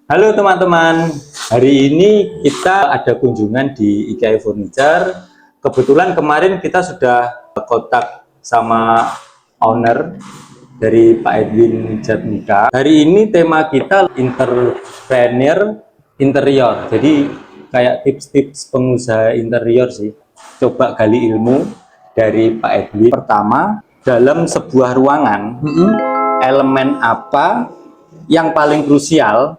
Halo teman-teman, hari ini kita ada kunjungan di IKEA Furniture. Kebetulan kemarin kita sudah kontak sama owner dari Pak Edwin Jatmika. Hari ini tema kita entrepreneur interior. Jadi kayak tips-tips pengusaha interior sih. Coba gali ilmu dari Pak Edwin. Pertama, dalam sebuah ruangan, elemen apa yang paling krusial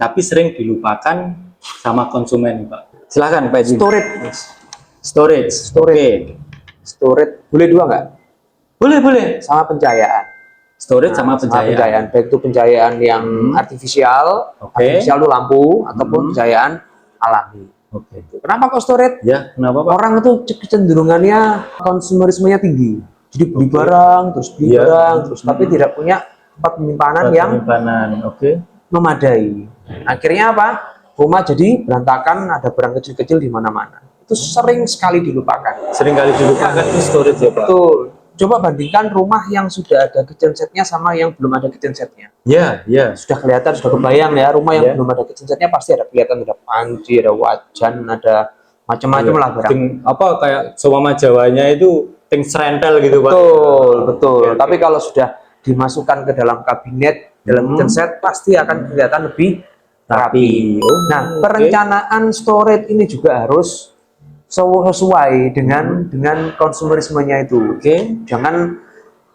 tapi sering dilupakan sama konsumen, Pak? Silahkan Pak Edwin. Storage. Storage boleh dua nggak? Boleh. Sama pencahayaan. Storage sama pencahayaan. Baik itu pencahayaan yang artifisial, artifisial itu lampu ataupun pencahayaan alami. Kenapa kok storage? Ya, kenapa Pak? Orang itu kecenderungannya konsumerismenya tinggi. Jadi beli barang, terus beli barang, terus tapi tidak punya tempat penyimpanan yang memadai. Akhirnya apa? Rumah jadi berantakan, ada barang kecil-kecil di mana-mana. Itu sering sekali dilupakan. Itu storage ya, Pak? Betul. Coba bandingkan rumah yang sudah ada kitchen setnya sama yang belum ada kitchen setnya. Ya. Sudah kelihatan, sudah kebayang ya. Rumah yang belum ada kitchen setnya pasti ada kelihatan, ada panci, ada wajan, ada macam-macam lah barang. Apa kayak seumpama Jawanya itu ting serentel gitu, Pak? Betul. Tapi kalau sudah dimasukkan ke dalam kabinet, dalam kitchen set, pasti akan kelihatan lebih rapi. Nah, perencanaan storage ini juga harus sesuai dengan konsumerismenya itu. Jangan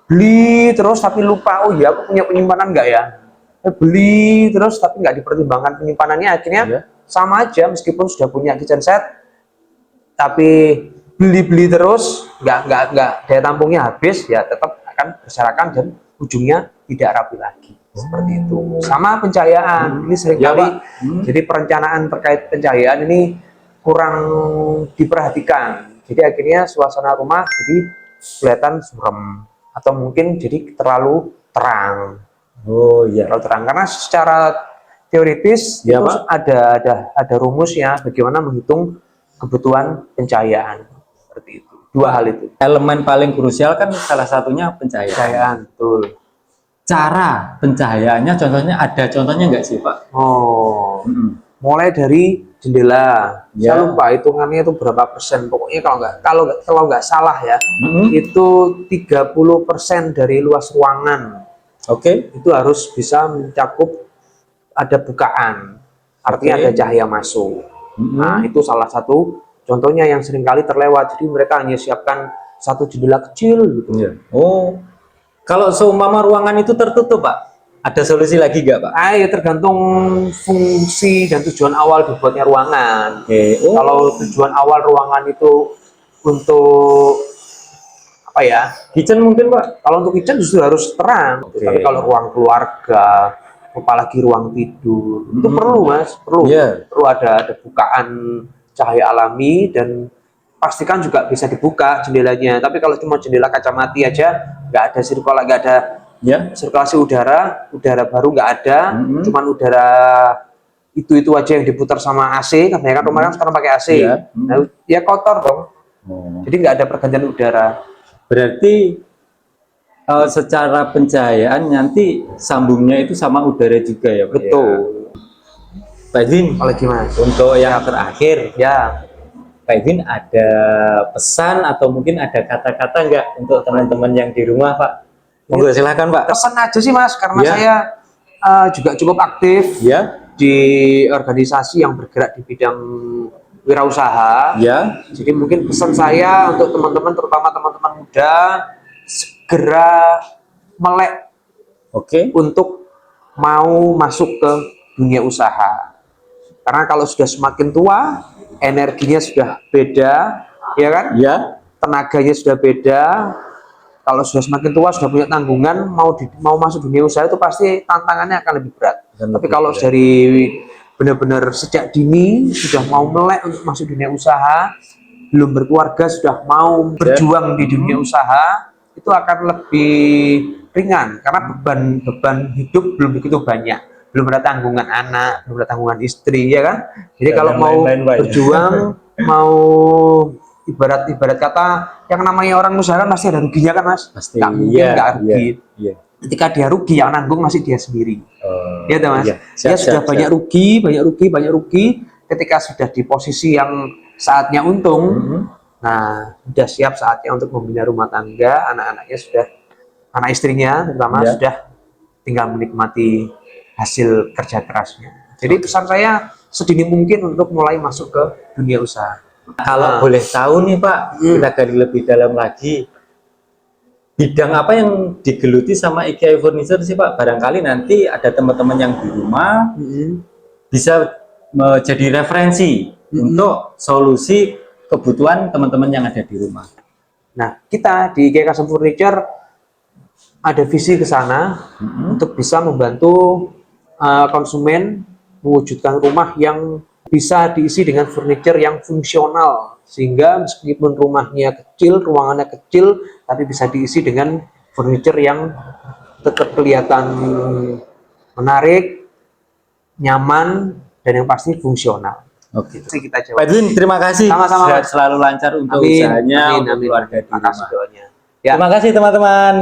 beli terus tapi lupa, oh ya aku punya penyimpanan nggak ya? Beli terus tapi nggak dipertimbangkan penyimpanannya, akhirnya sama aja meskipun sudah punya kitchen set, tapi beli terus nggak daya tampungnya habis, ya tetap akan berserakan dan ujungnya tidak rapi lagi. Seperti itu. Sama pencahayaan, ini seringkali jadi perencanaan terkait pencahayaan ini kurang diperhatikan. Jadi akhirnya suasana rumah jadi kelihatan suram atau mungkin jadi terlalu terang. Terlalu terang karena secara teoritis itu ada rumusnya bagaimana menghitung kebutuhan pencahayaan. Seperti itu. Dua hal itu. Elemen paling krusial kan salah satunya pencahayaan. Betul. Cara pencahayaannya contohnya nggak sih, Pak? Mulai dari jendela, saya lupa hitungannya itu berapa persen, pokoknya kalau nggak salah ya, itu 30% dari luas ruangan. Itu harus bisa mencakup ada bukaan, artinya ada cahaya masuk. Nah, itu salah satu contohnya yang seringkali terlewat. Jadi mereka hanya siapkan satu jendela kecil gitu. Kalau seumpama ruangan itu tertutup, Pak, ada solusi lagi nggak, Pak? Ya tergantung fungsi dan tujuan awal dibuatnya ruangan. Kalau tujuan awal ruangan itu untuk apa ya? Kitchen mungkin, Pak? Kalau untuk kitchen justru harus terang. Tapi kalau ruang keluarga, apalagi ruang tidur, itu perlu, Mas. Perlu ada bukaan cahaya alami, dan pastikan juga bisa dibuka jendelanya. Tapi kalau cuma jendela kaca mati aja, nggak ada sirkulasi udara baru nggak ada, cuman udara itu aja yang diputar sama AC, karena kan rumah kan sekarang pakai AC. Nah, ya kotor dong. Jadi nggak ada pergantian udara. Berarti secara pencahayaan nanti sambungnya itu sama udara juga ya, Pak? Betul. Pak Edwin, untuk yang terakhir Pak Edwin ada pesan atau mungkin ada kata-kata nggak untuk teman-teman yang di rumah, Pak? Monggo silahkan, Pak. Pesan aja sih, Mas, karena saya juga cukup aktif di organisasi yang bergerak di bidang wirausaha. Jadi mungkin pesan saya untuk teman-teman, terutama teman-teman muda, segera melek untuk mau masuk ke dunia usaha. Karena kalau sudah semakin tua, energinya sudah beda, ya kan? Tenaganya sudah beda. Kalau sudah semakin tua, sudah punya tanggungan, mau masuk dunia usaha itu pasti tantangannya akan lebih berat. Tapi kalau dari benar-benar sejak dini sudah mau melek untuk masuk dunia usaha, belum berkeluarga sudah mau berjuang di dunia usaha, itu akan lebih ringan karena beban hidup belum begitu banyak. Belum ada tanggungan anak, belum ada tanggungan istri, ya kan? Jadi kalau mau berjuang, mau ibarat kata yang namanya orang usaha kan pasti ada ruginya kan, Mas? Nggak mungkin nggak rugi. ketika dia rugi yang nanggung masih dia sendiri. Ya toh, Mas. Iya. Dia Siap, sudah siap, banyak siap. rugi, banyak rugi. Ketika sudah di posisi yang saatnya untung, nah sudah siap saatnya untuk membina rumah tangga, anak-anaknya sudah, anak istrinya terutama Iya. sudah tinggal menikmati hasil kerja kerasnya. Jadi pesan saya sedini mungkin untuk mulai masuk ke dunia usaha. Kalau boleh tahu nih Pak, kita gali lebih dalam lagi. Bidang apa yang digeluti sama IKEA Furniture sih Pak? Barangkali nanti ada teman-teman yang di rumah bisa menjadi referensi untuk solusi kebutuhan teman-teman yang ada di rumah. Nah, kita di IKEA Custom Furniture ada visi ke sana untuk bisa membantu konsumen mewujudkan rumah yang bisa diisi dengan furniture yang fungsional, sehingga meskipun rumahnya kecil, ruangannya kecil, tapi bisa diisi dengan furniture yang tetap kelihatan menarik, nyaman, dan yang pasti fungsional. Oke. Itu sih kita Pak jawab. Edwin, terima kasih. Sama-sama, Sehat Mas. selalu lancar untuk Amin, usahanya, amin, untuk amin. keluarga di Terima kasih rumah. doanya. Ya. Terima kasih teman-teman.